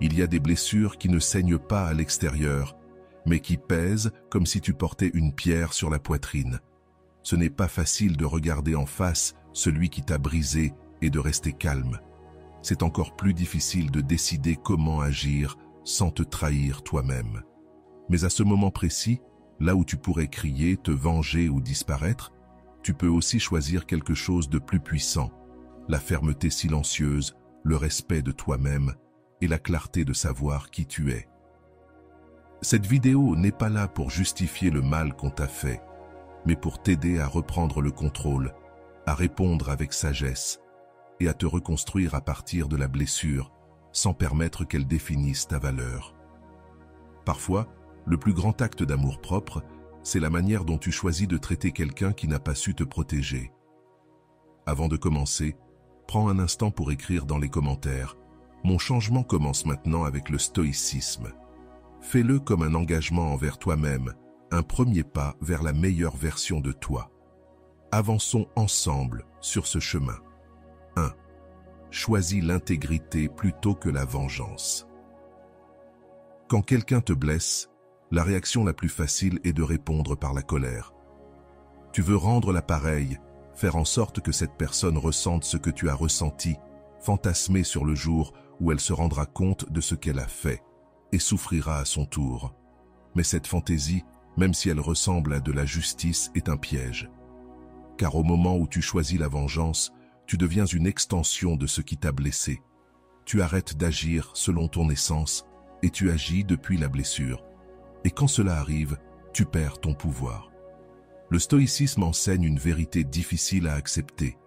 Il y a des blessures qui ne saignent pas à l'extérieur, mais qui pèsent comme si tu portais une pierre sur la poitrine. Ce n'est pas facile de regarder en face celui qui t'a brisé et de rester calme. C'est encore plus difficile de décider comment agir sans te trahir toi-même. Mais à ce moment précis, là où tu pourrais crier, te venger ou disparaître, tu peux aussi choisir quelque chose de plus puissant, la fermeté silencieuse, le respect de toi-même et la clarté de savoir qui tu es. Cette vidéo n'est pas là pour justifier le mal qu'on t'a fait, mais pour t'aider à reprendre le contrôle, à répondre avec sagesse et à te reconstruire à partir de la blessure sans permettre qu'elle définisse ta valeur. Parfois, le plus grand acte d'amour-propre, c'est la manière dont tu choisis de traiter quelqu'un qui n'a pas su te protéger. Avant de commencer, prends un instant pour écrire dans les commentaires « Mon changement commence maintenant avec le stoïcisme ». Fais-le comme un engagement envers toi-même, un premier pas vers la meilleure version de toi. Avançons ensemble sur ce chemin. 1. Choisis l'intégrité plutôt que la vengeance. Quand quelqu'un te blesse, la réaction la plus facile est de répondre par la colère. Tu veux rendre l'appareil, faire en sorte que cette personne ressente ce que tu as ressenti, fantasmer sur le jour où elle se rendra compte de ce qu'elle a fait et souffrira à son tour. Mais cette fantaisie, même si elle ressemble à de la justice, est un piège. Car au moment où tu choisis la vengeance, tu deviens une extension de ce qui t'a blessé. Tu arrêtes d'agir selon ton essence et tu agis depuis la blessure. Et quand cela arrive, tu perds ton pouvoir. Le stoïcisme enseigne une vérité difficile à accepter.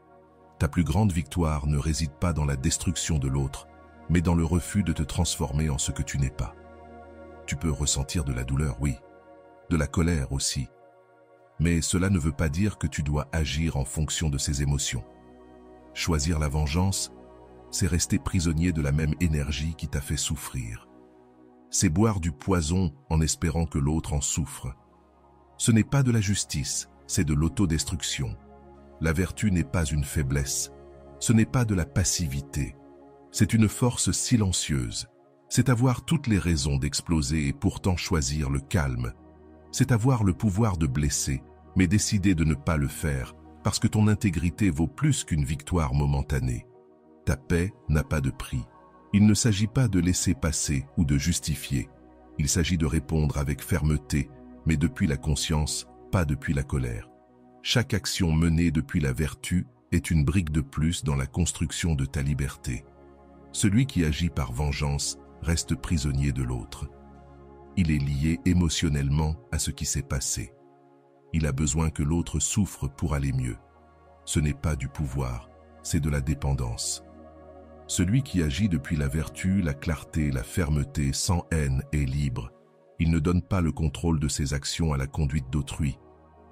Ta plus grande victoire ne réside pas dans la destruction de l'autre, mais dans le refus de te transformer en ce que tu n'es pas. Tu peux ressentir de la douleur, oui, de la colère aussi. Mais cela ne veut pas dire que tu dois agir en fonction de ces émotions. Choisir la vengeance, c'est rester prisonnier de la même énergie qui t'a fait souffrir. C'est boire du poison en espérant que l'autre en souffre. Ce n'est pas de la justice, c'est de l'autodestruction. La vertu n'est pas une faiblesse, ce n'est pas de la passivité. C'est une force silencieuse. C'est avoir toutes les raisons d'exploser et pourtant choisir le calme. C'est avoir le pouvoir de blesser, mais décider de ne pas le faire, parce que ton intégrité vaut plus qu'une victoire momentanée. Ta paix n'a pas de prix. Il ne s'agit pas de laisser passer ou de justifier. Il s'agit de répondre avec fermeté, mais depuis la conscience, pas depuis la colère. Chaque action menée depuis la vertu est une brique de plus dans la construction de ta liberté. Celui qui agit par vengeance reste prisonnier de l'autre. Il est lié émotionnellement à ce qui s'est passé. Il a besoin que l'autre souffre pour aller mieux. Ce n'est pas du pouvoir, c'est de la dépendance. Celui qui agit depuis la vertu, la clarté, la fermeté, sans haine, est libre. Il ne donne pas le contrôle de ses actions à la conduite d'autrui.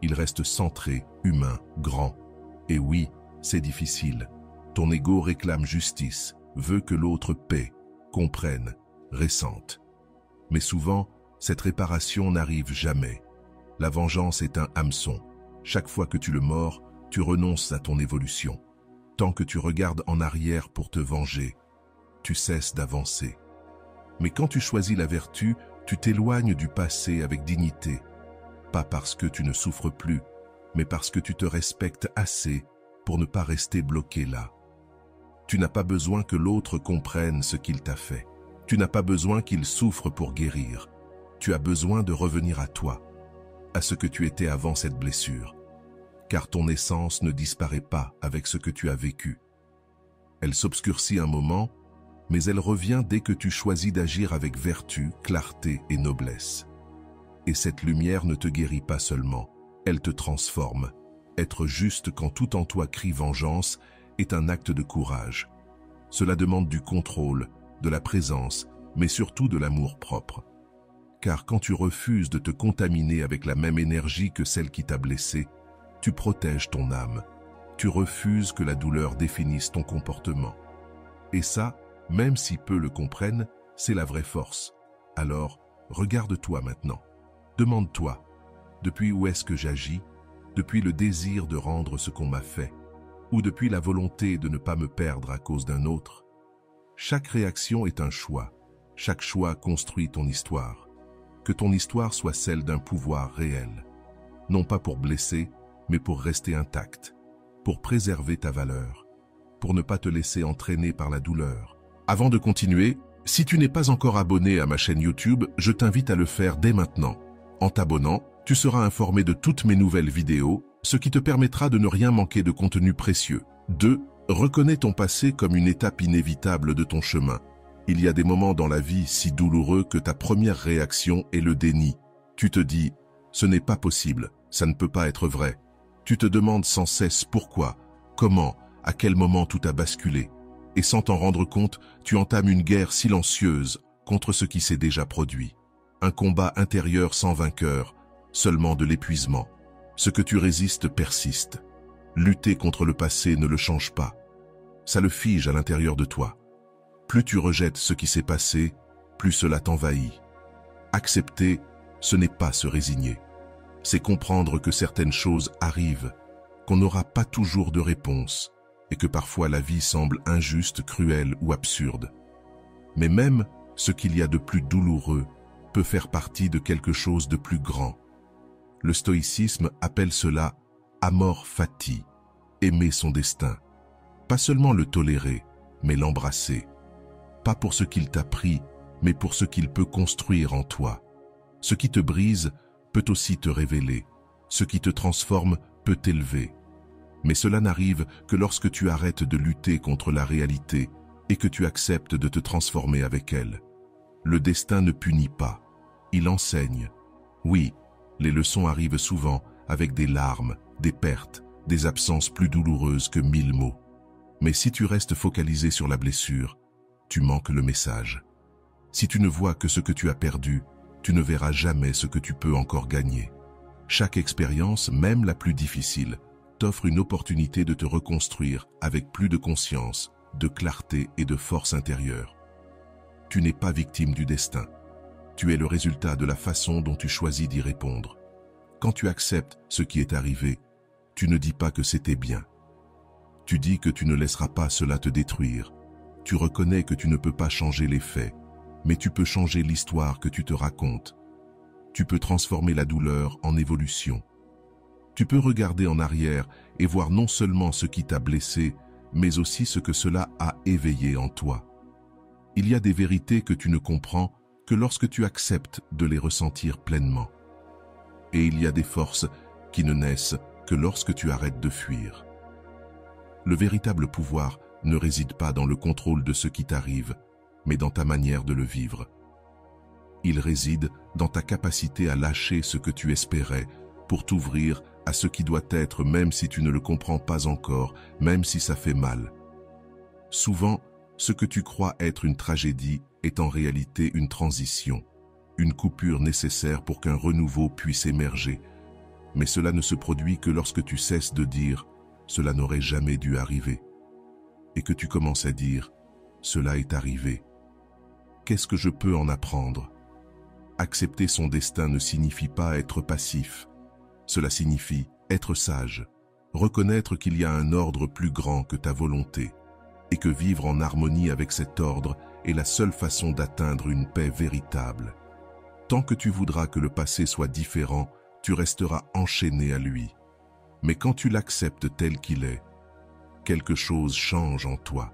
Il reste centré, humain, grand. Et oui, c'est difficile. Ton ego réclame justice, veut que l'autre paie, comprenne, ressente. Mais souvent, cette réparation n'arrive jamais. La vengeance est un hameçon. Chaque fois que tu le mords, tu renonces à ton évolution. Tant que tu regardes en arrière pour te venger, tu cesses d'avancer. Mais quand tu choisis la vertu, tu t'éloignes du passé avec dignité. Pas parce que tu ne souffres plus, mais parce que tu te respectes assez pour ne pas rester bloqué là. Tu n'as pas besoin que l'autre comprenne ce qu'il t'a fait. Tu n'as pas besoin qu'il souffre pour guérir. Tu as besoin de revenir à toi, à ce que tu étais avant cette blessure. Car ton essence ne disparaît pas avec ce que tu as vécu. Elle s'obscurcit un moment, mais elle revient dès que tu choisis d'agir avec vertu, clarté et noblesse. Et cette lumière ne te guérit pas seulement, elle te transforme. Être juste quand tout en toi crie vengeance est un acte de courage. Cela demande du contrôle, de la présence, mais surtout de l'amour propre. Car quand tu refuses de te contaminer avec la même énergie que celle qui t'a blessé, tu protèges ton âme. Tu refuses que la douleur définisse ton comportement. Et ça, même si peu le comprennent, c'est la vraie force. Alors, regarde-toi maintenant. Demande-toi, depuis où est-ce que j'agis? Depuis le désir de rendre ce qu'on m'a fait? Ou depuis la volonté de ne pas me perdre à cause d'un autre? Chaque réaction est un choix. Chaque choix construit ton histoire. Que ton histoire soit celle d'un pouvoir réel. Non pas pour blesser, mais pour rester intacte. Pour préserver ta valeur. Pour ne pas te laisser entraîner par la douleur. Avant de continuer, si tu n'es pas encore abonné à ma chaîne YouTube, je t'invite à le faire dès maintenant. En t'abonnant, tu seras informé de toutes mes nouvelles vidéos, ce qui te permettra de ne rien manquer de contenu précieux. 2. Reconnais ton passé comme une étape inévitable de ton chemin. Il y a des moments dans la vie si douloureux que ta première réaction est le déni. Tu te dis « ce n'est pas possible, ça ne peut pas être vrai ». Tu te demandes sans cesse pourquoi, comment, à quel moment tout a basculé. Et sans t'en rendre compte, tu entames une guerre silencieuse contre ce qui s'est déjà produit. Un combat intérieur sans vainqueur, seulement de l'épuisement. Ce que tu résistes persiste. Lutter contre le passé ne le change pas. Ça le fige à l'intérieur de toi. Plus tu rejettes ce qui s'est passé, plus cela t'envahit. Accepter, ce n'est pas se résigner. C'est comprendre que certaines choses arrivent, qu'on n'aura pas toujours de réponse, et que parfois la vie semble injuste, cruelle ou absurde. Mais même ce qu'il y a de plus douloureux peut faire partie de quelque chose de plus grand. Le stoïcisme appelle cela amor fati, aimer son destin. Pas seulement le tolérer, mais l'embrasser. Pas pour ce qu'il t'a pris, mais pour ce qu'il peut construire en toi. Ce qui te brise peut aussi te révéler. Ce qui te transforme peut t'élever. Mais cela n'arrive que lorsque tu arrêtes de lutter contre la réalité et que tu acceptes de te transformer avec elle. Le destin ne punit pas, il enseigne. Oui, les leçons arrivent souvent avec des larmes, des pertes, des absences plus douloureuses que 1000 mots. Mais si tu restes focalisé sur la blessure, tu manques le message. Si tu ne vois que ce que tu as perdu, tu ne verras jamais ce que tu peux encore gagner. Chaque expérience, même la plus difficile, t'offre une opportunité de te reconstruire avec plus de conscience, de clarté et de force intérieure. Tu n'es pas victime du destin. Tu es le résultat de la façon dont tu choisis d'y répondre. Quand tu acceptes ce qui est arrivé, tu ne dis pas que c'était bien. Tu dis que tu ne laisseras pas cela te détruire. Tu reconnais que tu ne peux pas changer les faits, mais tu peux changer l'histoire que tu te racontes. Tu peux transformer la douleur en évolution. Tu peux regarder en arrière et voir non seulement ce qui t'a blessé, mais aussi ce que cela a éveillé en toi. Il y a des vérités que tu ne comprends que lorsque tu acceptes de les ressentir pleinement. Et il y a des forces qui ne naissent que lorsque tu arrêtes de fuir. Le véritable pouvoir ne réside pas dans le contrôle de ce qui t'arrive, mais dans ta manière de le vivre. Il réside dans ta capacité à lâcher ce que tu espérais pour t'ouvrir à ce qui doit être même si tu ne le comprends pas encore, même si ça fait mal. Souvent, ce que tu crois être une tragédie est en réalité une transition, une coupure nécessaire pour qu'un renouveau puisse émerger. Mais cela ne se produit que lorsque tu cesses de dire « cela n'aurait jamais dû arriver » et que tu commences à dire « cela est arrivé ». Qu'est-ce que je peux en apprendre? Accepter son destin ne signifie pas être passif. Cela signifie être sage, reconnaître qu'il y a un ordre plus grand que ta volonté, et que vivre en harmonie avec cet ordre est la seule façon d'atteindre une paix véritable. Tant que tu voudras que le passé soit différent, tu resteras enchaîné à lui. Mais quand tu l'acceptes tel qu'il est, quelque chose change en toi.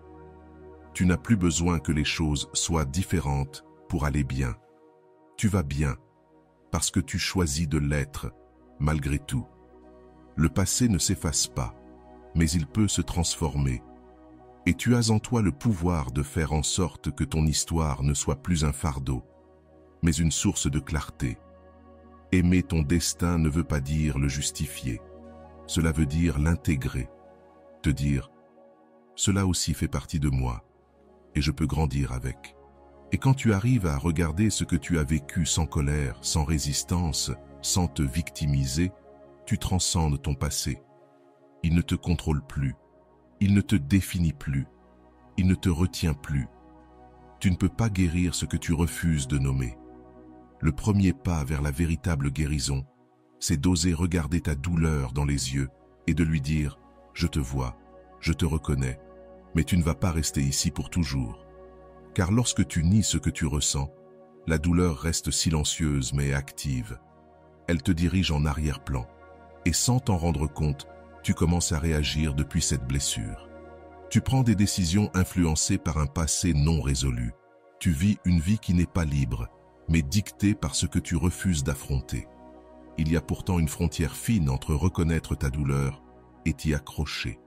Tu n'as plus besoin que les choses soient différentes pour aller bien. Tu vas bien parce que tu choisis de l'être malgré tout. Le passé ne s'efface pas, mais il peut se transformer. Et tu as en toi le pouvoir de faire en sorte que ton histoire ne soit plus un fardeau, mais une source de clarté. Aimer ton destin ne veut pas dire le justifier. Cela veut dire l'intégrer. Te dire, cela aussi fait partie de moi, et je peux grandir avec. Et quand tu arrives à regarder ce que tu as vécu sans colère, sans résistance, sans te victimiser, tu transcendes ton passé. Il ne te contrôle plus, il ne te définit plus, il ne te retient plus. Tu ne peux pas guérir ce que tu refuses de nommer. Le premier pas vers la véritable guérison, c'est d'oser regarder ta douleur dans les yeux et de lui dire « Je te vois, je te reconnais, mais tu ne vas pas rester ici pour toujours. » Car lorsque tu nies ce que tu ressens, la douleur reste silencieuse mais active. Elle te dirige en arrière-plan. Et sans t'en rendre compte, tu commences à réagir depuis cette blessure. Tu prends des décisions influencées par un passé non résolu. Tu vis une vie qui n'est pas libre, mais dictée par ce que tu refuses d'affronter. Il y a pourtant une frontière fine entre reconnaître ta douleur et t'y accrocher.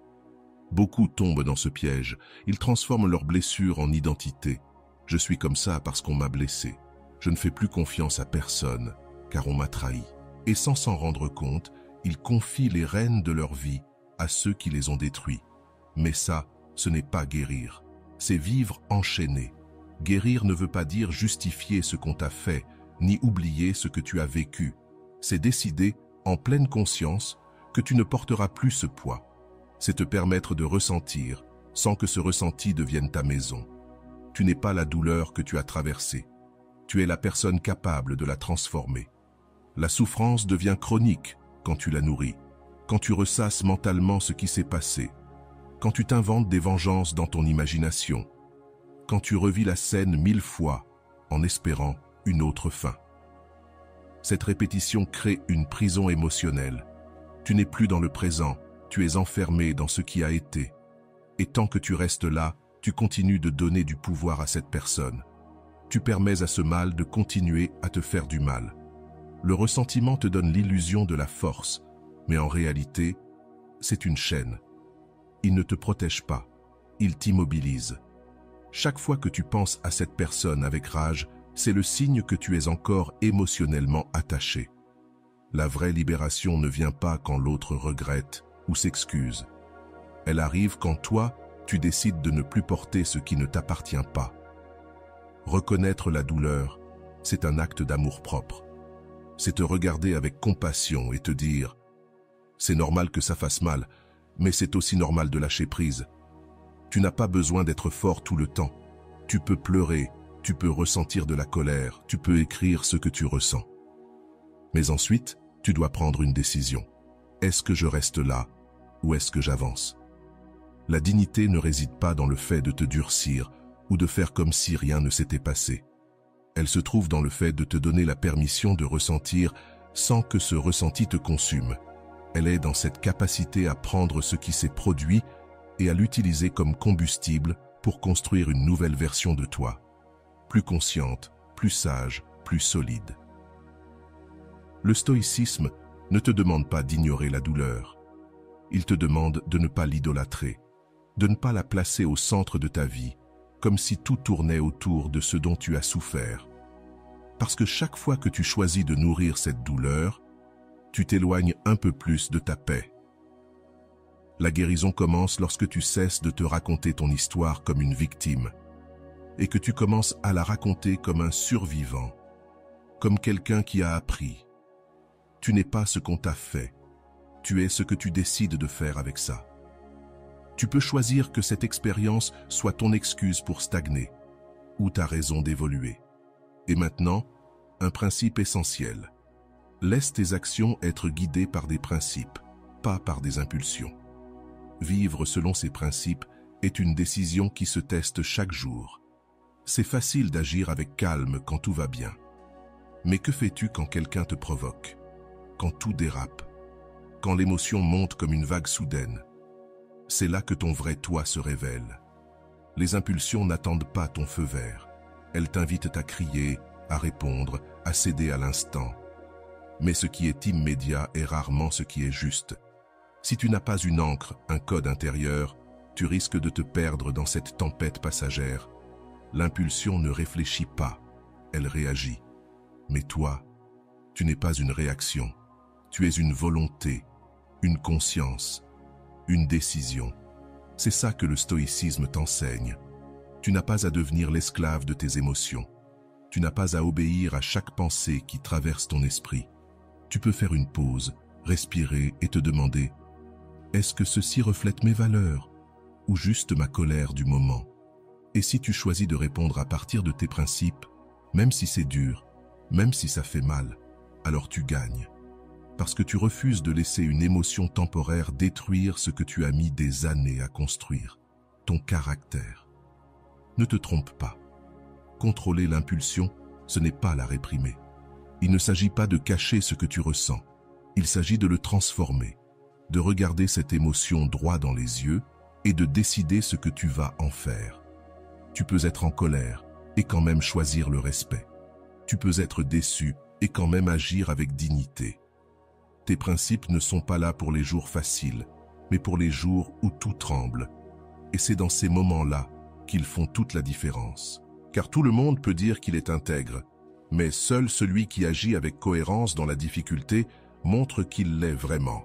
Beaucoup tombent dans ce piège. Ils transforment leur blessure en identité. Je suis comme ça parce qu'on m'a blessé. Je ne fais plus confiance à personne, car on m'a trahi. Et sans s'en rendre compte, ils confient les rênes de leur vie à ceux qui les ont détruits. Mais ça, ce n'est pas guérir. C'est vivre enchaîné. Guérir ne veut pas dire justifier ce qu'on t'a fait, ni oublier ce que tu as vécu. C'est décider, en pleine conscience, que tu ne porteras plus ce poids. C'est te permettre de ressentir, sans que ce ressenti devienne ta maison. Tu n'es pas la douleur que tu as traversée. Tu es la personne capable de la transformer. La souffrance devient chronique quand tu la nourris, quand tu ressasses mentalement ce qui s'est passé, quand tu t'inventes des vengeances dans ton imagination, quand tu revis la scène 1000 fois en espérant une autre fin. Cette répétition crée une prison émotionnelle. Tu n'es plus dans le présent, tu es enfermé dans ce qui a été. Et tant que tu restes là, tu continues de donner du pouvoir à cette personne. Tu permets à ce mal de continuer à te faire du mal. Le ressentiment te donne l'illusion de la force, mais en réalité, c'est une chaîne. Il ne te protège pas, il t'immobilise. Chaque fois que tu penses à cette personne avec rage, c'est le signe que tu es encore émotionnellement attaché. La vraie libération ne vient pas quand l'autre regrette ou s'excuse. Elle arrive quand toi, tu décides de ne plus porter ce qui ne t'appartient pas. Reconnaître la douleur, c'est un acte d'amour-propre. C'est te regarder avec compassion et te dire « C'est normal que ça fasse mal, mais c'est aussi normal de lâcher prise. » Tu n'as pas besoin d'être fort tout le temps. Tu peux pleurer, tu peux ressentir de la colère, tu peux écrire ce que tu ressens. Mais ensuite, tu dois prendre une décision. Est-ce que je reste là ou est-ce que j'avance? La dignité ne réside pas dans le fait de te durcir ou de faire comme si rien ne s'était passé. Elle se trouve dans le fait de te donner la permission de ressentir sans que ce ressenti te consume. Elle est dans cette capacité à prendre ce qui s'est produit et à l'utiliser comme combustible pour construire une nouvelle version de toi, plus consciente, plus sage, plus solide. Le stoïcisme ne te demande pas d'ignorer la douleur. Il te demande de ne pas l'idolâtrer, de ne pas la placer au centre de ta vie, comme si tout tournait autour de ce dont tu as souffert. Parce que chaque fois que tu choisis de nourrir cette douleur, tu t'éloignes un peu plus de ta paix. La guérison commence lorsque tu cesses de te raconter ton histoire comme une victime et que tu commences à la raconter comme un survivant, comme quelqu'un qui a appris. Tu n'es pas ce qu'on t'a fait, tu es ce que tu décides de faire avec ça. Tu peux choisir que cette expérience soit ton excuse pour stagner ou ta raison d'évoluer. Et maintenant, un principe essentiel. Laisse tes actions être guidées par des principes, pas par des impulsions. Vivre selon ces principes est une décision qui se teste chaque jour. C'est facile d'agir avec calme quand tout va bien. Mais que fais-tu quand quelqu'un te provoque? Quand tout dérape? Quand l'émotion monte comme une vague soudaine? C'est là que ton vrai toi se révèle. Les impulsions n'attendent pas ton feu vert. Elles t'invitent à crier, à répondre, à céder à l'instant. Mais ce qui est immédiat est rarement ce qui est juste. Si tu n'as pas une ancre, un code intérieur, tu risques de te perdre dans cette tempête passagère. L'impulsion ne réfléchit pas, elle réagit. Mais toi, tu n'es pas une réaction. Tu es une volonté, une conscience, une décision. C'est ça que le stoïcisme t'enseigne. Tu n'as pas à devenir l'esclave de tes émotions. Tu n'as pas à obéir à chaque pensée qui traverse ton esprit. Tu peux faire une pause, respirer et te demander « Est-ce que ceci reflète mes valeurs ou juste ma colère du moment ?» Et si tu choisis de répondre à partir de tes principes, même si c'est dur, même si ça fait mal, alors tu gagnes. Parce que tu refuses de laisser une émotion temporaire détruire ce que tu as mis des années à construire, ton caractère. Ne te trompe pas, Contrôler l'impulsion, ce n'est pas la réprimer. Il ne s'agit pas de cacher ce que tu ressens. Il s'agit de le transformer, de regarder cette émotion droit dans les yeux et de décider ce que tu vas en faire. Tu peux être en colère et quand même choisir le respect. Tu peux être déçu et quand même agir avec dignité. Tes principes ne sont pas là pour les jours faciles, mais pour les jours où tout tremble. Et c'est dans ces moments-là qu'ils font toute la différence. Car tout le monde peut dire qu'il est intègre, mais seul celui qui agit avec cohérence dans la difficulté montre qu'il l'est vraiment.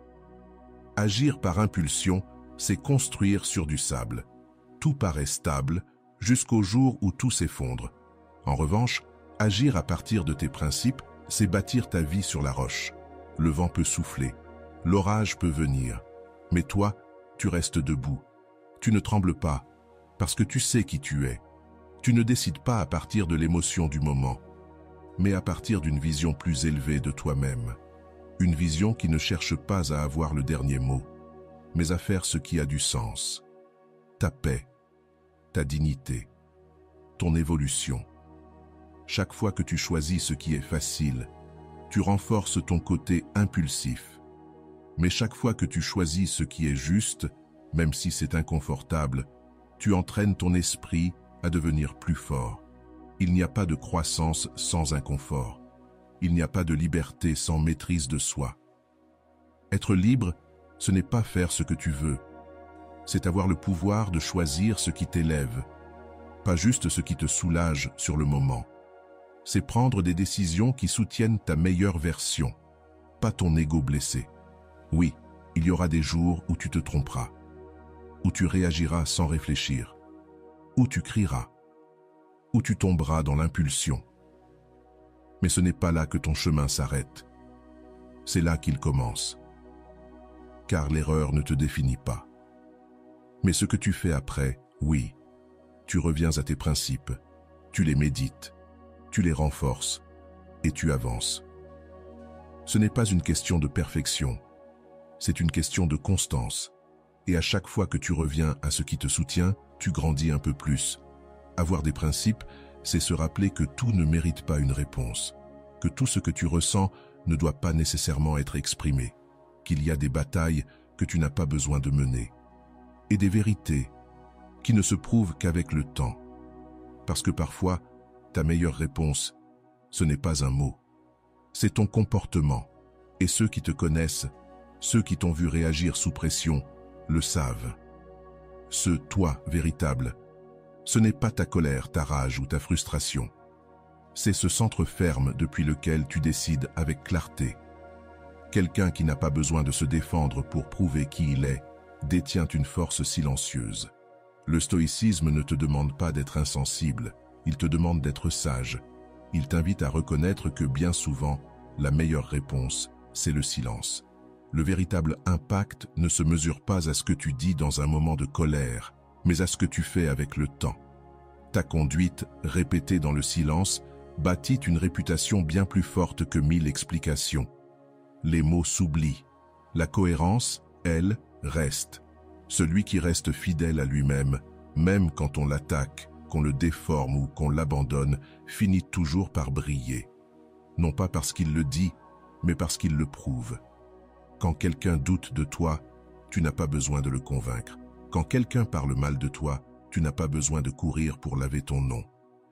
Agir par impulsion, c'est construire sur du sable. Tout paraît stable jusqu'au jour où tout s'effondre. En revanche, agir à partir de tes principes, c'est bâtir ta vie sur la roche. Le vent peut souffler, l'orage peut venir, mais toi, tu restes debout. Tu ne trembles pas, parce que tu sais qui tu es. Tu ne décides pas à partir de l'émotion du moment, mais à partir d'une vision plus élevée de toi-même. Une vision qui ne cherche pas à avoir le dernier mot, mais à faire ce qui a du sens. Ta paix, ta dignité, ton évolution. Chaque fois que tu choisis ce qui est facile, tu renforces ton côté impulsif. Mais chaque fois que tu choisis ce qui est juste, même si c'est inconfortable, tu entraînes ton esprit à devenir plus fort. Il n'y a pas de croissance sans inconfort. Il n'y a pas de liberté sans maîtrise de soi. Être libre, ce n'est pas faire ce que tu veux. C'est avoir le pouvoir de choisir ce qui t'élève, pas juste ce qui te soulage sur le moment. C'est prendre des décisions qui soutiennent ta meilleure version, pas ton ego blessé. Oui, il y aura des jours où tu te tromperas, où tu réagiras sans réfléchir, où tu crieras, où tu tomberas dans l'impulsion. Mais ce n'est pas là que ton chemin s'arrête. C'est là qu'il commence. Car l'erreur ne te définit pas. Mais ce que tu fais après, oui, tu reviens à tes principes, tu les médites, tu les renforces et tu avances. Ce n'est pas une question de perfection, c'est une question de constance. Et à chaque fois que tu reviens à ce qui te soutient, tu grandis un peu plus. Avoir des principes, c'est se rappeler que tout ne mérite pas une réponse, que tout ce que tu ressens ne doit pas nécessairement être exprimé, qu'il y a des batailles que tu n'as pas besoin de mener, et des vérités qui ne se prouvent qu'avec le temps. Parce que parfois, ta meilleure réponse, ce n'est pas un mot, c'est ton comportement. Et ceux qui te connaissent, ceux qui t'ont vu réagir sous pression, le savent. Ce toi véritable, ce n'est pas ta colère, ta rage ou ta frustration. C'est ce centre ferme depuis lequel tu décides avec clarté. Quelqu'un qui n'a pas besoin de se défendre pour prouver qui il est, détient une force silencieuse. Le stoïcisme ne te demande pas d'être insensible, il te demande d'être sage. Il t'invite à reconnaître que bien souvent, la meilleure réponse, c'est le silence. Le véritable impact ne se mesure pas à ce que tu dis dans un moment de colère, mais à ce que tu fais avec le temps. Ta conduite, répétée dans le silence, bâtit une réputation bien plus forte que 1000 explications. Les mots s'oublient. La cohérence, elle, reste. Celui qui reste fidèle à lui-même, même quand on l'attaque, qu'on le déforme ou qu'on l'abandonne, finit toujours par briller. Non pas parce qu'il le dit, mais parce qu'il le prouve. Quand quelqu'un doute de toi, tu n'as pas besoin de le convaincre. Quand quelqu'un parle mal de toi, tu n'as pas besoin de courir pour laver ton nom.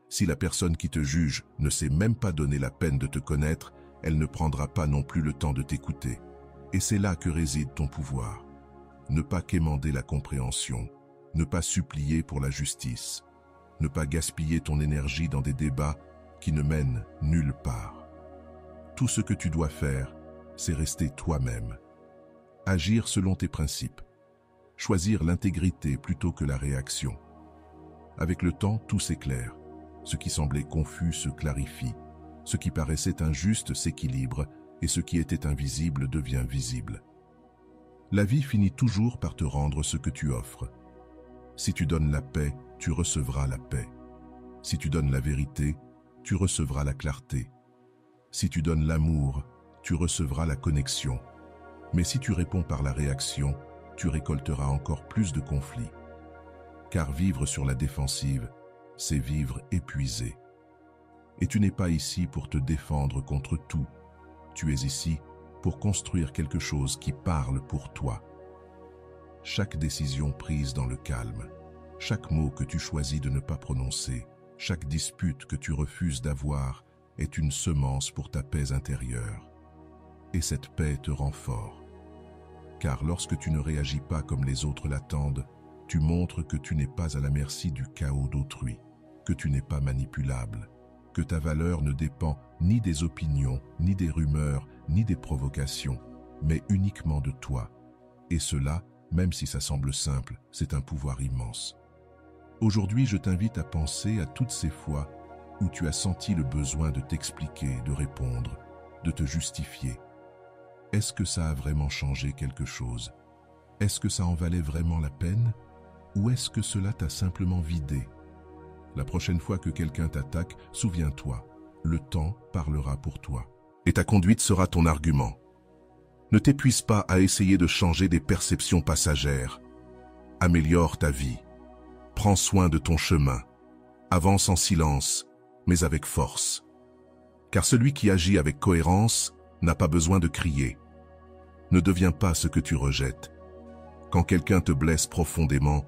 Si la personne qui te juge ne s'est même pas donné la peine de te connaître, elle ne prendra pas non plus le temps de t'écouter. Et c'est là que réside ton pouvoir. Ne pas quémander la compréhension, ne pas supplier pour la justice, ne pas gaspiller ton énergie dans des débats qui ne mènent nulle part. Tout ce que tu dois faire, c'est rester toi-même. Agir selon tes principes. Choisir l'intégrité plutôt que la réaction. Avec le temps, tout s'éclaire. Ce qui semblait confus se clarifie. Ce qui paraissait injuste s'équilibre et ce qui était invisible devient visible. La vie finit toujours par te rendre ce que tu offres. Si tu donnes la paix, tu recevras la paix. Si tu donnes la vérité, tu recevras la clarté. Si tu donnes l'amour, tu recevras la connexion. Mais si tu réponds par la réaction, tu récolteras encore plus de conflits. Car vivre sur la défensive, c'est vivre épuisé. Et tu n'es pas ici pour te défendre contre tout. Tu es ici pour construire quelque chose qui parle pour toi. Chaque décision prise dans le calme, chaque mot que tu choisis de ne pas prononcer, chaque dispute que tu refuses d'avoir est une semence pour ta paix intérieure. Et cette paix te rend fort. Car lorsque tu ne réagis pas comme les autres l'attendent, tu montres que tu n'es pas à la merci du chaos d'autrui, que tu n'es pas manipulable, que ta valeur ne dépend ni des opinions, ni des rumeurs, ni des provocations, mais uniquement de toi. Et cela, même si ça semble simple, c'est un pouvoir immense. Aujourd'hui, je t'invite à penser à toutes ces fois où tu as senti le besoin de t'expliquer, de répondre, de te justifier. Est-ce que ça a vraiment changé quelque chose? Est-ce que ça en valait vraiment la peine? Ou est-ce que cela t'a simplement vidé? La prochaine fois que quelqu'un t'attaque, souviens-toi, le temps parlera pour toi. Et ta conduite sera ton argument. Ne t'épuise pas à essayer de changer des perceptions passagères. Améliore ta vie. Prends soin de ton chemin. Avance en silence, mais avec force. Car celui qui agit avec cohérence n'a pas besoin de crier. Ne deviens pas ce que tu rejettes. Quand quelqu'un te blesse profondément,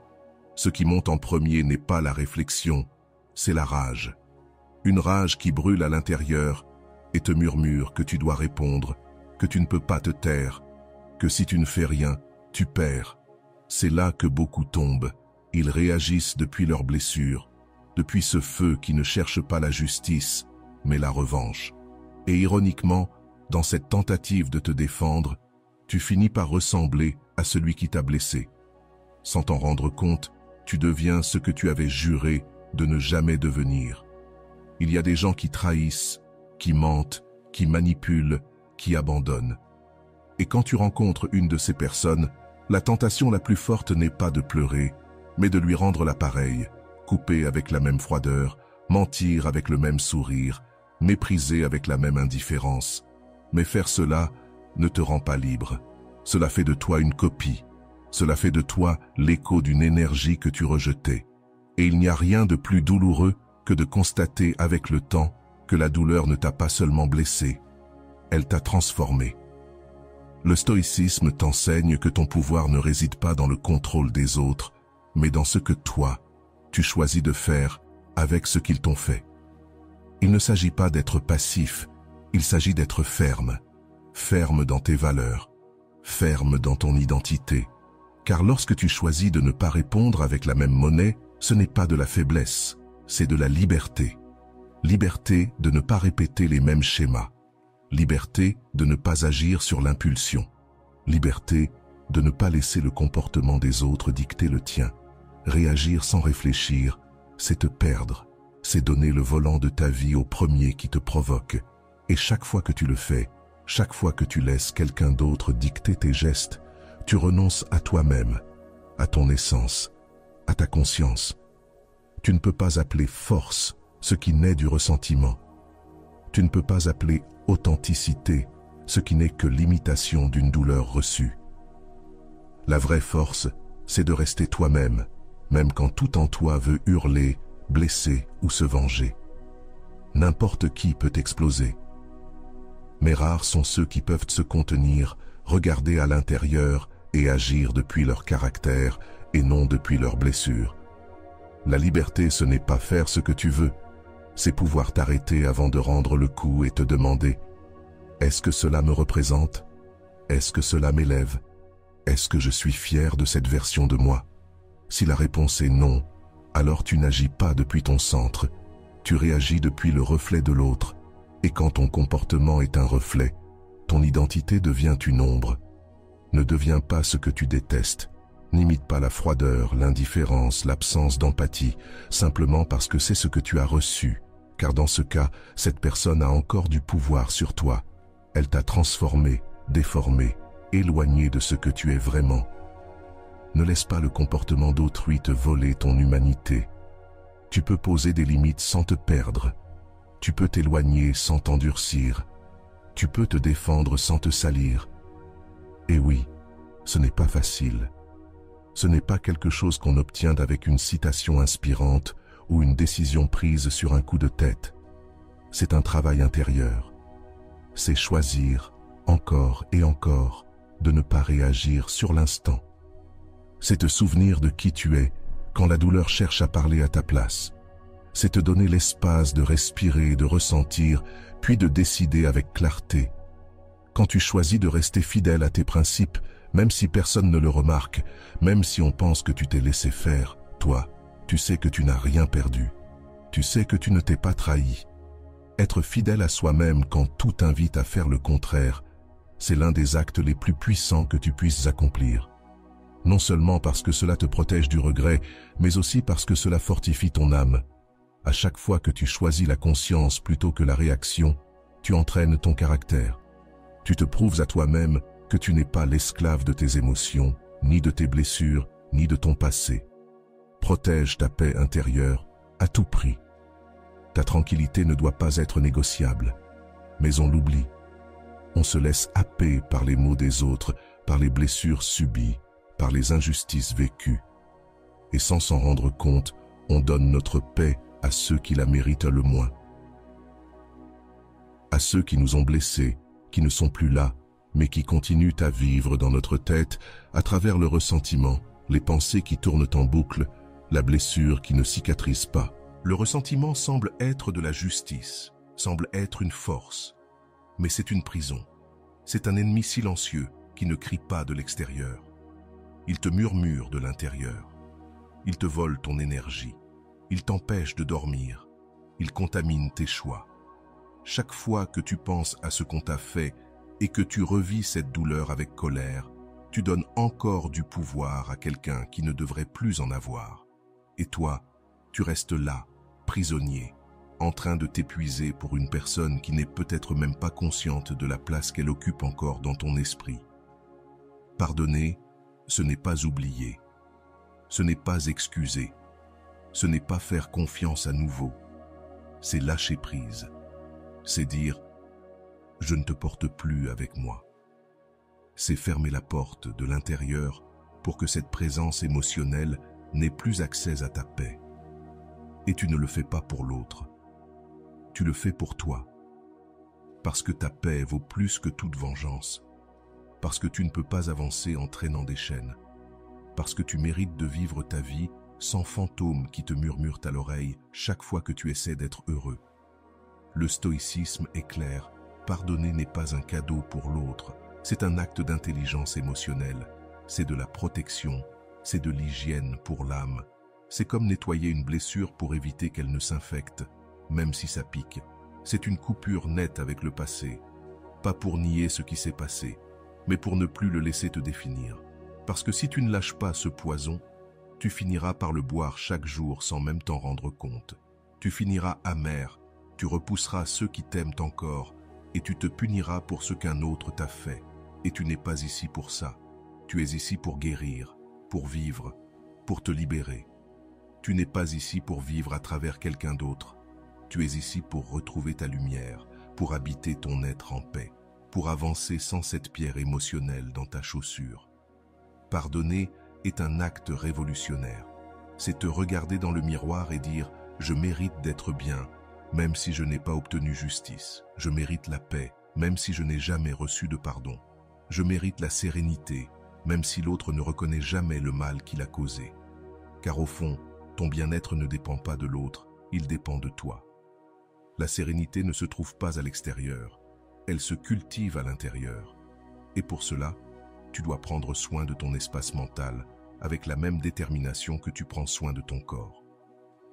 ce qui monte en premier n'est pas la réflexion, c'est la rage. Une rage qui brûle à l'intérieur et te murmure que tu dois répondre, que tu ne peux pas te taire, que si tu ne fais rien, tu perds. C'est là que beaucoup tombent. Ils réagissent depuis leurs blessures, depuis ce feu qui ne cherche pas la justice, mais la revanche. Et ironiquement, dans cette tentative de te défendre, tu finis par ressembler à celui qui t'a blessé. Sans t'en rendre compte, tu deviens ce que tu avais juré de ne jamais devenir. Il y a des gens qui trahissent, qui mentent, qui manipulent, qui abandonnent. Et quand tu rencontres une de ces personnes, la tentation la plus forte n'est pas de pleurer, mais de lui rendre l'appareil, couper avec la même froideur, mentir avec le même sourire, mépriser avec la même indifférence. Mais faire cela ne te rend pas libre. Cela fait de toi une copie. Cela fait de toi l'écho d'une énergie que tu rejetais. Et il n'y a rien de plus douloureux que de constater avec le temps que la douleur ne t'a pas seulement blessé, elle t'a transformé. Le stoïcisme t'enseigne que ton pouvoir ne réside pas dans le contrôle des autres, mais dans ce que toi, tu choisis de faire avec ce qu'ils t'ont fait. Il ne s'agit pas d'être passif, il s'agit d'être ferme. Ferme dans tes valeurs, ferme dans ton identité. Car lorsque tu choisis de ne pas répondre avec la même monnaie, ce n'est pas de la faiblesse, c'est de la liberté. Liberté de ne pas répéter les mêmes schémas. Liberté de ne pas agir sur l'impulsion. Liberté de ne pas laisser le comportement des autres dicter le tien. Réagir sans réfléchir, c'est te perdre. C'est donner le volant de ta vie au premier qui te provoque. Et chaque fois que tu le fais, chaque fois que tu laisses quelqu'un d'autre dicter tes gestes, tu renonces à toi-même, à ton essence, à ta conscience. Tu ne peux pas appeler force ce qui naît du ressentiment. Tu ne peux pas appeler authenticité ce qui n'est que l'imitation d'une douleur reçue. La vraie force, c'est de rester toi-même, même quand tout en toi veut hurler, blesser ou se venger. N'importe qui peut exploser. Mais rares sont ceux qui peuvent se contenir, regarder à l'intérieur et agir depuis leur caractère et non depuis leurs blessures. La liberté, ce n'est pas faire ce que tu veux, c'est pouvoir t'arrêter avant de rendre le coup et te demander « Est-ce que cela me représente? Est-ce que cela m'élève? Est-ce que je suis fier de cette version de moi ?» Si la réponse est non, alors tu n'agis pas depuis ton centre, tu réagis depuis le reflet de l'autre. Et quand ton comportement est un reflet, ton identité devient une ombre. Ne deviens pas ce que tu détestes. N'imite pas la froideur, l'indifférence, l'absence d'empathie, simplement parce que c'est ce que tu as reçu. Car dans ce cas, cette personne a encore du pouvoir sur toi. Elle t'a transformé, déformé, éloigné de ce que tu es vraiment. Ne laisse pas le comportement d'autrui te voler ton humanité. Tu peux poser des limites sans te perdre. Tu peux t'éloigner sans t'endurcir. Tu peux te défendre sans te salir. Et oui, ce n'est pas facile. Ce n'est pas quelque chose qu'on obtient avec une citation inspirante ou une décision prise sur un coup de tête. c'est un travail intérieur. C'est choisir, encore et encore, de ne pas réagir sur l'instant. C'est te souvenir de qui tu es quand la douleur cherche à parler à ta place. C'est te donner l'espace de respirer, de ressentir, puis de décider avec clarté. Quand tu choisis de rester fidèle à tes principes, même si personne ne le remarque, même si on pense que tu t'es laissé faire, toi, tu sais que tu n'as rien perdu. Tu sais que tu ne t'es pas trahi. Être fidèle à soi-même quand tout invite à faire le contraire, c'est l'un des actes les plus puissants que tu puisses accomplir. Non seulement parce que cela te protège du regret, mais aussi parce que cela fortifie ton âme. À chaque fois que tu choisis la conscience plutôt que la réaction, tu entraînes ton caractère. Tu te prouves à toi-même que tu n'es pas l'esclave de tes émotions, ni de tes blessures, ni de ton passé. Protège ta paix intérieure à tout prix. Ta tranquillité ne doit pas être négociable, mais on l'oublie. On se laisse happer par les maux des autres, par les blessures subies, par les injustices vécues. Et sans s'en rendre compte, on donne notre paix à ceux qui la méritent le moins. À ceux qui nous ont blessés, qui ne sont plus là, mais qui continuent à vivre dans notre tête à travers le ressentiment, les pensées qui tournent en boucle, la blessure qui ne cicatrise pas. Le ressentiment semble être de la justice, semble être une force, mais c'est une prison. C'est un ennemi silencieux qui ne crie pas de l'extérieur. Il te murmure de l'intérieur. Il te vole ton énergie. Il t'empêche de dormir. Il contamine tes choix. Chaque fois que tu penses à ce qu'on t'a fait et que tu revis cette douleur avec colère, tu donnes encore du pouvoir à quelqu'un qui ne devrait plus en avoir. Et toi, tu restes là, prisonnier, en train de t'épuiser pour une personne qui n'est peut-être même pas consciente de la place qu'elle occupe encore dans ton esprit. Pardonner, ce n'est pas oublier. Ce n'est pas excuser. Ce n'est pas faire confiance à nouveau. C'est lâcher prise. C'est dire « je ne te porte plus avec moi ». C'est fermer la porte de l'intérieur pour que cette présence émotionnelle n'ait plus accès à ta paix. Et tu ne le fais pas pour l'autre. Tu le fais pour toi. Parce que ta paix vaut plus que toute vengeance. Parce que tu ne peux pas avancer en traînant des chaînes. Parce que tu mérites de vivre ta vie sans fantômes qui te murmurent à l'oreille chaque fois que tu essaies d'être heureux. Le stoïcisme est clair. Pardonner n'est pas un cadeau pour l'autre. C'est un acte d'intelligence émotionnelle. C'est de la protection. C'est de l'hygiène pour l'âme. C'est comme nettoyer une blessure pour éviter qu'elle ne s'infecte, même si ça pique. C'est une coupure nette avec le passé. Pas pour nier ce qui s'est passé, mais pour ne plus le laisser te définir. Parce que si tu ne lâches pas ce poison, tu finiras par le boire chaque jour sans même t'en rendre compte. Tu finiras amer, tu repousseras ceux qui t'aiment encore, et tu te puniras pour ce qu'un autre t'a fait. Et tu n'es pas ici pour ça. Tu es ici pour guérir, pour vivre, pour te libérer. Tu n'es pas ici pour vivre à travers quelqu'un d'autre. Tu es ici pour retrouver ta lumière, pour habiter ton être en paix, pour avancer sans cette pierre émotionnelle dans ta chaussure. Pardonner est un acte révolutionnaire. C'est te regarder dans le miroir et dire « je mérite d'être bien, même si je n'ai pas obtenu justice. Je mérite la paix, même si je n'ai jamais reçu de pardon. Je mérite la sérénité, même si l'autre ne reconnaît jamais le mal qu'il a causé. Car au fond, ton bien-être ne dépend pas de l'autre, il dépend de toi. La sérénité ne se trouve pas à l'extérieur, elle se cultive à l'intérieur. Et pour cela, tu dois prendre soin de ton espace mental avec la même détermination que tu prends soin de ton corps.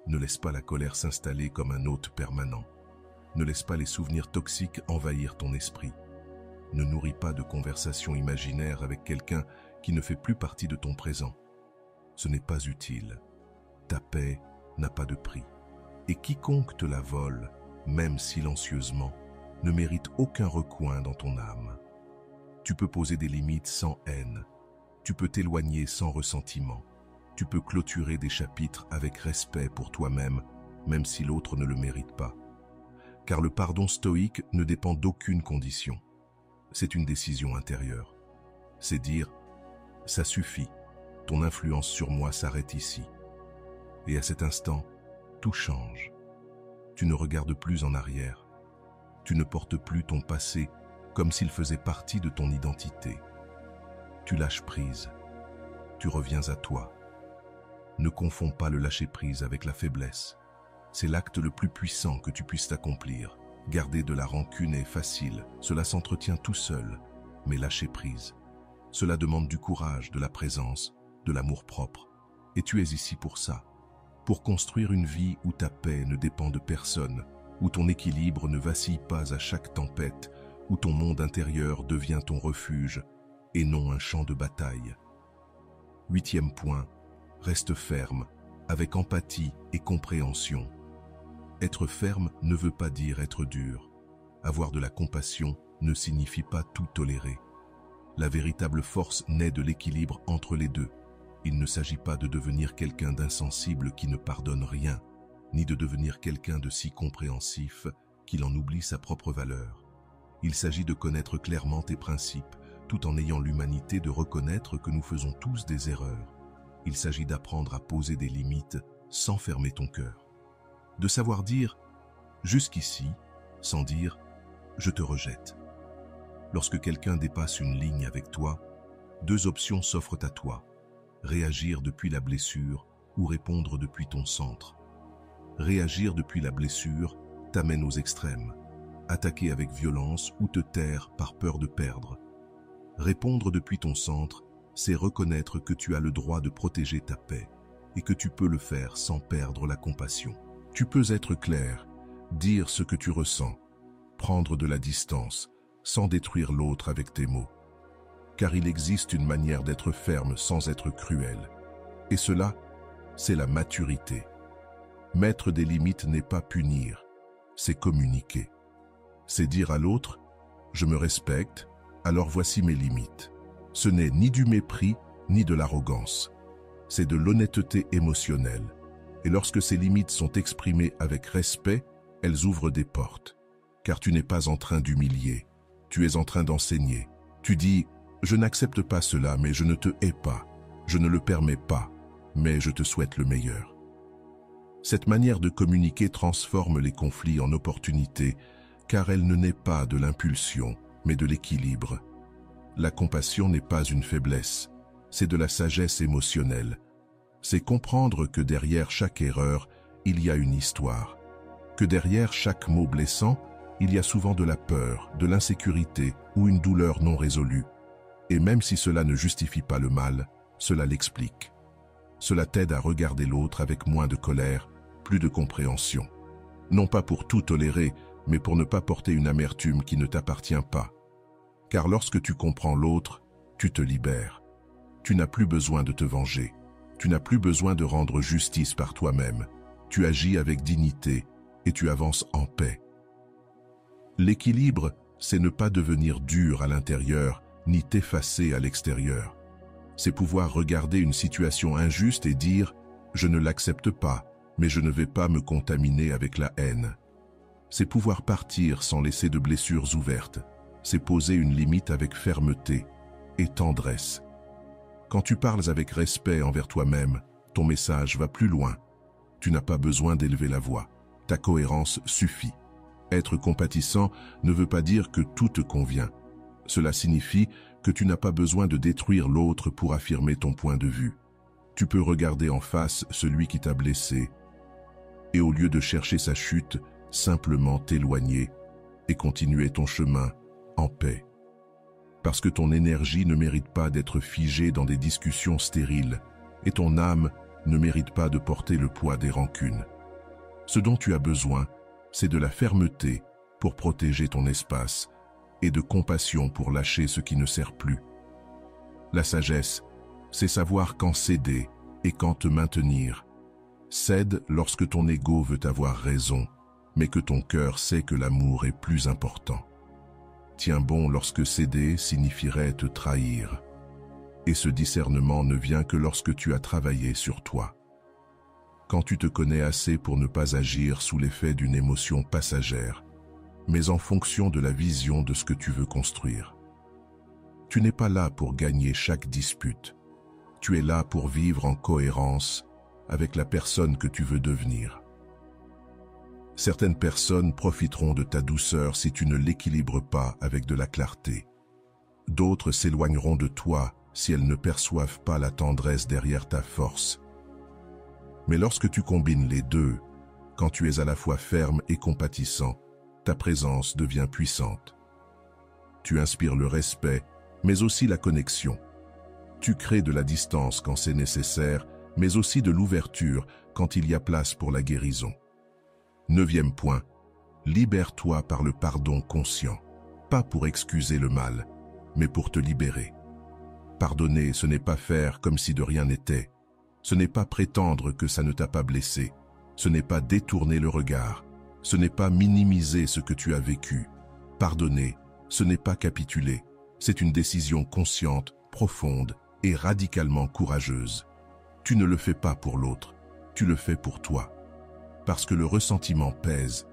Ne laisse pas la colère s'installer comme un hôte permanent. Ne laisse pas les souvenirs toxiques envahir ton esprit. Ne nourris pas de conversations imaginaires avec quelqu'un qui ne fait plus partie de ton présent. Ce n'est pas utile. Ta paix n'a pas de prix. Et quiconque te la vole, même silencieusement, ne mérite aucun recoin dans ton âme. Tu peux poser des limites sans haine. Tu peux t'éloigner sans ressentiment. Tu peux clôturer des chapitres avec respect pour toi-même, même si l'autre ne le mérite pas. Car le pardon stoïque ne dépend d'aucune condition. C'est une décision intérieure. C'est dire « ça suffit, ton influence sur moi s'arrête ici ». Et à cet instant, tout change. Tu ne regardes plus en arrière, Tu ne portes plus ton passé comme s'il faisait partie de ton identité. Tu lâches prise. Tu reviens à toi. Ne confonds pas le lâcher-prise avec la faiblesse. C'est l'acte le plus puissant que tu puisses accomplir. Garder de la rancune est facile, cela s'entretient tout seul. Mais lâcher prise, cela demande du courage, de la présence, de l'amour-propre. Et tu es ici pour ça. Pour construire une vie où ta paix ne dépend de personne, où ton équilibre ne vacille pas à chaque tempête, où ton monde intérieur devient ton refuge et non un champ de bataille. 8e point, reste ferme, avec empathie et compréhension. Être ferme ne veut pas dire être dur. Avoir de la compassion ne signifie pas tout tolérer. La véritable force naît de l'équilibre entre les deux. Il ne s'agit pas de devenir quelqu'un d'insensible qui ne pardonne rien, ni de devenir quelqu'un de si compréhensif qu'il en oublie sa propre valeur. Il s'agit de connaître clairement tes principes, tout en ayant l'humanité de reconnaître que nous faisons tous des erreurs. Il s'agit d'apprendre à poser des limites sans fermer ton cœur. De savoir dire « jusqu'ici » sans dire « je te rejette ». Lorsque quelqu'un dépasse une ligne avec toi, 2 options s'offrent à toi. Réagir depuis la blessure ou répondre depuis ton centre. Réagir depuis la blessure t'amène aux extrêmes. Attaquer avec violence ou te taire par peur de perdre. Répondre depuis ton centre, c'est reconnaître que tu as le droit de protéger ta paix et que tu peux le faire sans perdre la compassion. Tu peux être clair, dire ce que tu ressens, prendre de la distance, sans détruire l'autre avec tes mots. Car il existe une manière d'être ferme sans être cruel. Et cela, c'est la maturité. Mettre des limites n'est pas punir, c'est communiquer. C'est dire à l'autre, je me respecte, alors voici mes limites. Ce n'est ni du mépris, ni de l'arrogance. C'est de l'honnêteté émotionnelle. Et lorsque ces limites sont exprimées avec respect, elles ouvrent des portes. Car tu n'es pas en train d'humilier, tu es en train d'enseigner. Tu dis, je n'accepte pas cela, mais je ne te hais pas. Je ne le permets pas, mais je te souhaite le meilleur. Cette manière de communiquer transforme les conflits en opportunités, car elle ne naît pas de l'impulsion, mais de l'équilibre. La compassion n'est pas une faiblesse, c'est de la sagesse émotionnelle. C'est comprendre que derrière chaque erreur, il y a une histoire. Que derrière chaque mot blessant, il y a souvent de la peur, de l'insécurité ou une douleur non résolue. Et même si cela ne justifie pas le mal, cela l'explique. Cela t'aide à regarder l'autre avec moins de colère, plus de compréhension. Non pas pour tout tolérer, mais pour ne pas porter une amertume qui ne t'appartient pas. Car lorsque tu comprends l'autre, tu te libères. Tu n'as plus besoin de te venger. Tu n'as plus besoin de rendre justice par toi-même. Tu agis avec dignité et tu avances en paix. L'équilibre, c'est ne pas devenir dur à l'intérieur, ni t'effacer à l'extérieur. C'est pouvoir regarder une situation injuste et dire « je ne l'accepte pas, mais je ne vais pas me contaminer avec la haine ». C'est pouvoir partir sans laisser de blessures ouvertes. C'est poser une limite avec fermeté et tendresse. Quand tu parles avec respect envers toi-même, ton message va plus loin. Tu n'as pas besoin d'élever la voix. Ta cohérence suffit. Être compatissant ne veut pas dire que tout te convient. Cela signifie que tu n'as pas besoin de détruire l'autre pour affirmer ton point de vue. Tu peux regarder en face celui qui t'a blessé et au lieu de chercher sa chute, simplement t'éloigner et continuer ton chemin en paix. Parce que ton énergie ne mérite pas d'être figée dans des discussions stériles et ton âme ne mérite pas de porter le poids des rancunes. Ce dont tu as besoin, c'est de la fermeté pour protéger ton espace et de compassion pour lâcher ce qui ne sert plus. La sagesse, c'est savoir quand céder et quand te maintenir. Cède lorsque ton ego veut avoir raison, mais que ton cœur sait que l'amour est plus important. Tiens bon lorsque céder signifierait te trahir. Et ce discernement ne vient que lorsque tu as travaillé sur toi. Quand tu te connais assez pour ne pas agir sous l'effet d'une émotion passagère, mais en fonction de la vision de ce que tu veux construire. Tu n'es pas là pour gagner chaque dispute. Tu es là pour vivre en cohérence avec la personne que tu veux devenir. Certaines personnes profiteront de ta douceur si tu ne l'équilibres pas avec de la clarté. D'autres s'éloigneront de toi si elles ne perçoivent pas la tendresse derrière ta force. Mais lorsque tu combines les deux, quand tu es à la fois ferme et compatissant, ta présence devient puissante. Tu inspires le respect, mais aussi la connexion. Tu crées de la distance quand c'est nécessaire, mais aussi de l'ouverture quand il y a place pour la guérison. 9e point, libère-toi par le pardon conscient, pas pour excuser le mal, mais pour te libérer. Pardonner, ce n'est pas faire comme si de rien n'était. Ce n'est pas prétendre que ça ne t'a pas blessé. Ce n'est pas détourner le regard. Ce n'est pas minimiser ce que tu as vécu. Pardonner, ce n'est pas capituler. C'est une décision consciente, profonde et radicalement courageuse. Tu ne le fais pas pour l'autre, tu le fais pour toi. Parce que le ressentiment pèse,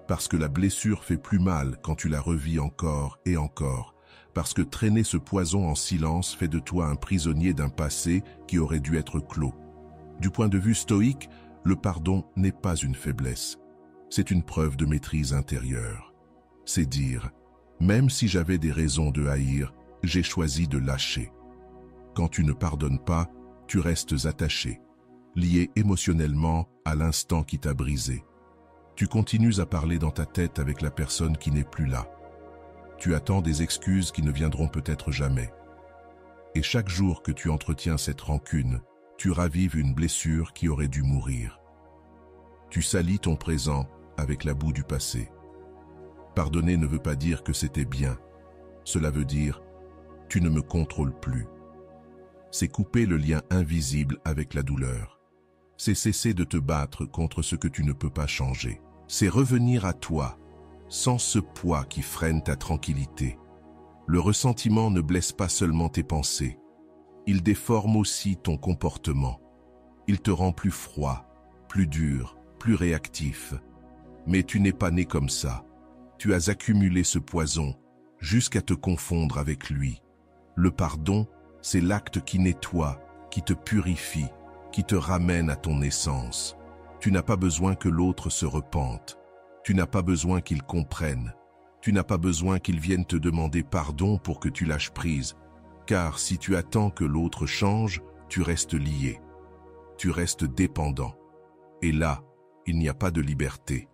parce que la blessure fait plus mal quand tu la revis encore et encore, parce que traîner ce poison en silence fait de toi un prisonnier d'un passé qui aurait dû être clos. Du point de vue stoïque, le pardon n'est pas une faiblesse. C'est une preuve de maîtrise intérieure. C'est dire, même si j'avais des raisons de haïr, j'ai choisi de lâcher. Quand tu ne pardonnes pas, tu restes attaché, lié émotionnellement à l'instant qui t'a brisé. Tu continues à parler dans ta tête avec la personne qui n'est plus là. Tu attends des excuses qui ne viendront peut-être jamais. Et chaque jour que tu entretiens cette rancune, tu ravives une blessure qui aurait dû mourir. Tu salis ton présent avec la boue du passé. Pardonner ne veut pas dire que c'était bien. Cela veut dire « tu ne me contrôles plus ». C'est couper le lien invisible avec la douleur. C'est cesser de te battre contre ce que tu ne peux pas changer. C'est revenir à toi, sans ce poids qui freine ta tranquillité. Le ressentiment ne blesse pas seulement tes pensées. Il déforme aussi ton comportement. Il te rend plus froid, plus dur, plus réactif. Mais tu n'es pas né comme ça. Tu as accumulé ce poison jusqu'à te confondre avec lui. Le pardon, c'est l'acte qui nettoie, qui te purifie, qui te ramène à ton essence. Tu n'as pas besoin que l'autre se repente. Tu n'as pas besoin qu'il comprenne. Tu n'as pas besoin qu'il vienne te demander pardon pour que tu lâches prise. Car si tu attends que l'autre change, tu restes lié. Tu restes dépendant. Et là, il n'y a pas de liberté.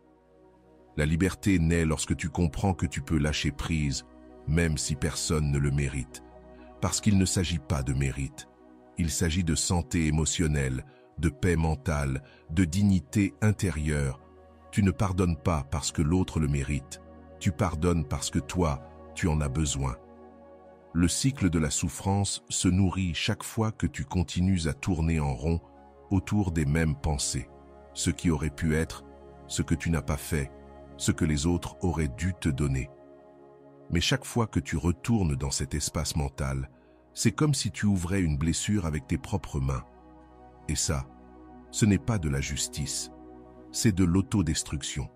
La liberté naît lorsque tu comprends que tu peux lâcher prise, même si personne ne le mérite. Parce qu'il ne s'agit pas de mérite. Il s'agit de santé émotionnelle, de paix mentale, de dignité intérieure. Tu ne pardonnes pas parce que l'autre le mérite. Tu pardonnes parce que toi, tu en as besoin. Le cycle de la souffrance se nourrit chaque fois que tu continues à tourner en rond autour des mêmes pensées. Ce qui aurait pu être, ce que tu n'as pas fait, ce que les autres auraient dû te donner. Mais chaque fois que tu retournes dans cet espace mental, c'est comme si tu ouvrais une blessure avec tes propres mains. Et ça, ce n'est pas de la justice, c'est de l'autodestruction.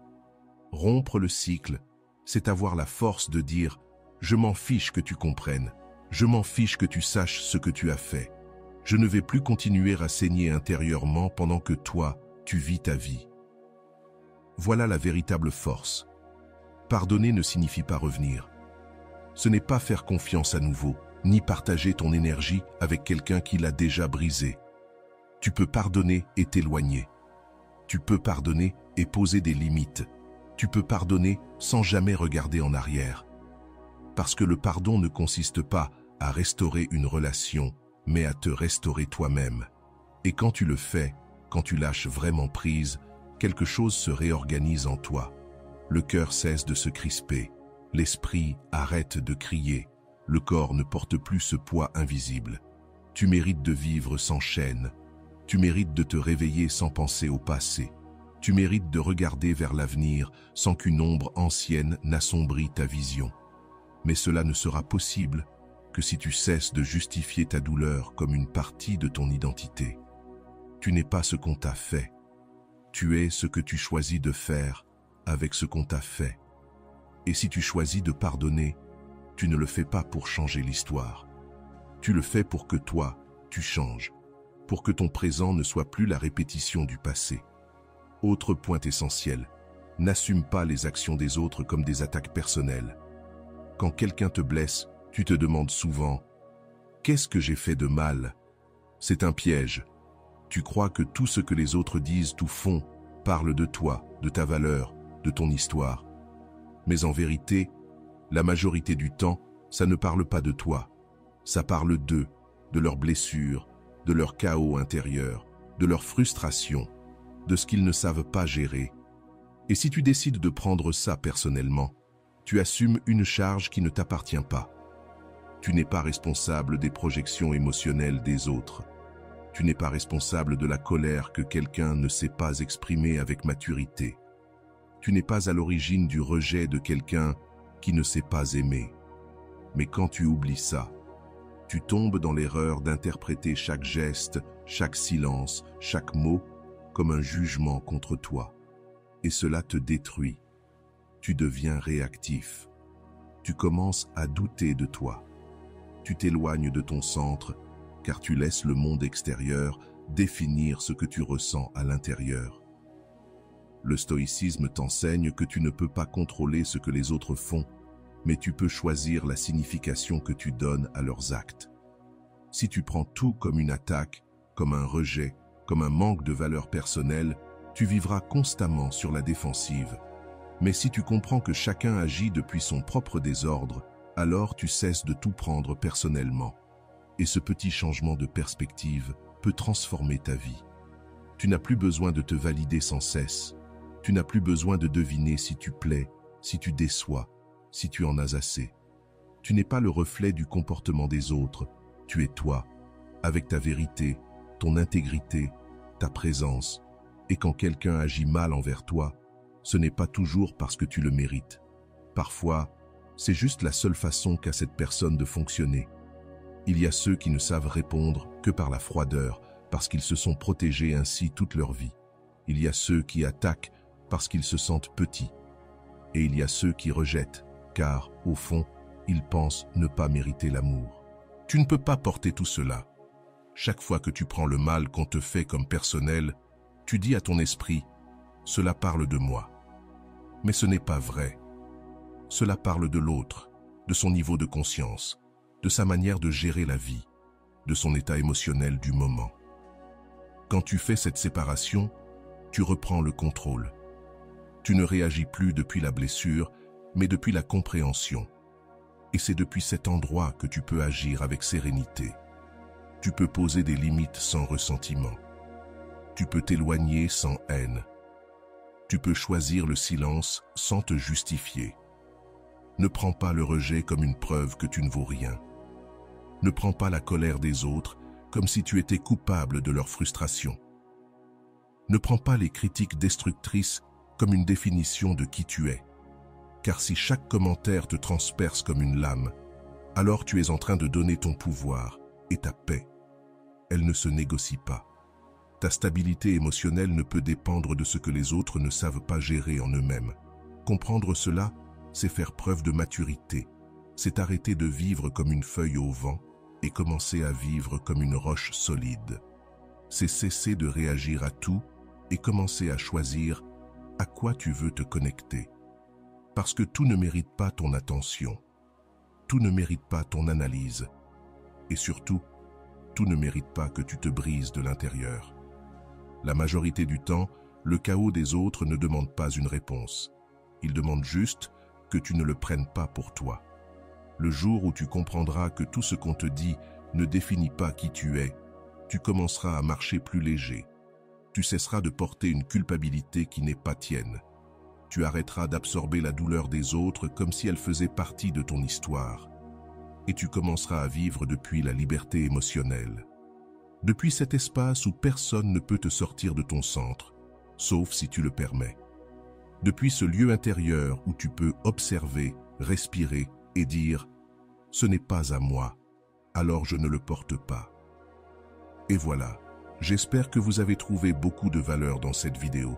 Rompre le cycle, c'est avoir la force de dire « Je m'en fiche que tu comprennes, je m'en fiche que tu saches ce que tu as fait. Je ne vais plus continuer à saigner intérieurement pendant que toi, tu vis ta vie. » Voilà la véritable force. Pardonner ne signifie pas revenir. Ce n'est pas faire confiance à nouveau, ni partager ton énergie avec quelqu'un qui l'a déjà brisé. Tu peux pardonner et t'éloigner. Tu peux pardonner et poser des limites. Tu peux pardonner sans jamais regarder en arrière. Parce que le pardon ne consiste pas à restaurer une relation, mais à te restaurer toi-même. Et quand tu le fais, quand tu lâches vraiment prise, quelque chose se réorganise en toi. Le cœur cesse de se crisper, l'esprit arrête de crier, le corps ne porte plus ce poids invisible. Tu mérites de vivre sans chaîne, tu mérites de te réveiller sans penser au passé, tu mérites de regarder vers l'avenir sans qu'une ombre ancienne n'assombrit ta vision. Mais cela ne sera possible que si tu cesses de justifier ta douleur comme une partie de ton identité. Tu n'es pas ce qu'on t'a fait. Tu es ce que tu choisis de faire avec ce qu'on t'a fait. Et si tu choisis de pardonner, tu ne le fais pas pour changer l'histoire. Tu le fais pour que toi, tu changes, pour que ton présent ne soit plus la répétition du passé. Autre point essentiel, N'assume pas les actions des autres comme des attaques personnelles. Quand quelqu'un te blesse, tu te demandes souvent « Qu'est-ce que j'ai fait de mal ?» C'est un piège. Tu crois que tout ce que les autres disent ou font parle de toi, de ta valeur, de ton histoire. Mais en vérité, la majorité du temps, ça ne parle pas de toi. Ça parle d'eux, de leurs blessures, de leur chaos intérieur, de leur frustration, de ce qu'ils ne savent pas gérer. Et si tu décides de prendre ça personnellement, tu assumes une charge qui ne t'appartient pas. Tu n'es pas responsable des projections émotionnelles des autres. Tu n'es pas responsable de la colère que quelqu'un ne sait pas exprimer avec maturité. Tu n'es pas à l'origine du rejet de quelqu'un qui ne sait pas aimer. Mais quand tu oublies ça, tu tombes dans l'erreur d'interpréter chaque geste, chaque silence, chaque mot comme un jugement contre toi. Et cela te détruit. Tu deviens réactif. Tu commences à douter de toi. Tu t'éloignes de ton centre car tu laisses le monde extérieur définir ce que tu ressens à l'intérieur. Le stoïcisme t'enseigne que tu ne peux pas contrôler ce que les autres font, mais tu peux choisir la signification que tu donnes à leurs actes. Si tu prends tout comme une attaque, comme un rejet, comme un manque de valeur personnelle, tu vivras constamment sur la défensive. Mais si tu comprends que chacun agit depuis son propre désordre, alors tu cesses de tout prendre personnellement. Et ce petit changement de perspective peut transformer ta vie. Tu n'as plus besoin de te valider sans cesse. Tu n'as plus besoin de deviner si tu plais, si tu déçois, si tu en as assez. Tu n'es pas le reflet du comportement des autres. Tu es toi, avec ta vérité, ton intégrité, ta présence. Et quand quelqu'un agit mal envers toi, ce n'est pas toujours parce que tu le mérites. Parfois, c'est juste la seule façon qu'a cette personne de fonctionner. Il y a ceux qui ne savent répondre que par la froideur, parce qu'ils se sont protégés ainsi toute leur vie. Il y a ceux qui attaquent parce qu'ils se sentent petits. Et il y a ceux qui rejettent, car, au fond, ils pensent ne pas mériter l'amour. Tu ne peux pas porter tout cela. Chaque fois que tu prends le mal qu'on te fait comme personnel, tu dis à ton esprit « Cela parle de moi ». Mais ce n'est pas vrai. Cela parle de l'autre, de son niveau de conscience, de sa manière de gérer la vie, de son état émotionnel du moment. Quand tu fais cette séparation, tu reprends le contrôle. Tu ne réagis plus depuis la blessure, mais depuis la compréhension. Et c'est depuis cet endroit que tu peux agir avec sérénité. Tu peux poser des limites sans ressentiment. Tu peux t'éloigner sans haine. Tu peux choisir le silence sans te justifier. Ne prends pas le rejet comme une preuve que tu ne vaux rien. Ne prends pas la colère des autres comme si tu étais coupable de leur frustration. Ne prends pas les critiques destructrices comme une définition de qui tu es. Car si chaque commentaire te transperce comme une lame, alors tu es en train de donner ton pouvoir et ta paix. Elle ne se négocie pas. Ta stabilité émotionnelle ne peut dépendre de ce que les autres ne savent pas gérer en eux-mêmes. Comprendre cela, c'est faire preuve de maturité. C'est arrêter de vivre comme une feuille au vent et commencer à vivre comme une roche solide. C'est cesser de réagir à tout et commencer à choisir à quoi tu veux te connecter. Parce que tout ne mérite pas ton attention. Tout ne mérite pas ton analyse. Et surtout, tout ne mérite pas que tu te brises de l'intérieur. La majorité du temps, le chaos des autres ne demande pas une réponse. Il demande juste que tu ne le prennes pas pour toi. Le jour où tu comprendras que tout ce qu'on te dit ne définit pas qui tu es, tu commenceras à marcher plus léger. Tu cesseras de porter une culpabilité qui n'est pas tienne. Tu arrêteras d'absorber la douleur des autres comme si elle faisait partie de ton histoire. Et tu commenceras à vivre depuis la liberté émotionnelle. Depuis cet espace où personne ne peut te sortir de ton centre, sauf si tu le permets. Depuis ce lieu intérieur où tu peux observer, respirer et dire « Ce n'est pas à moi, alors je ne le porte pas ». Et voilà, j'espère que vous avez trouvé beaucoup de valeur dans cette vidéo.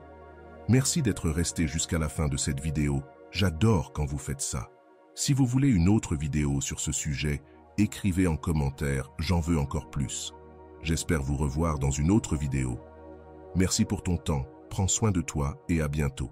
Merci d'être resté jusqu'à la fin de cette vidéo, j'adore quand vous faites ça. Si vous voulez une autre vidéo sur ce sujet, écrivez en commentaire « J'en veux encore plus ». J'espère vous revoir dans une autre vidéo. Merci pour ton temps, prends soin de toi et à bientôt.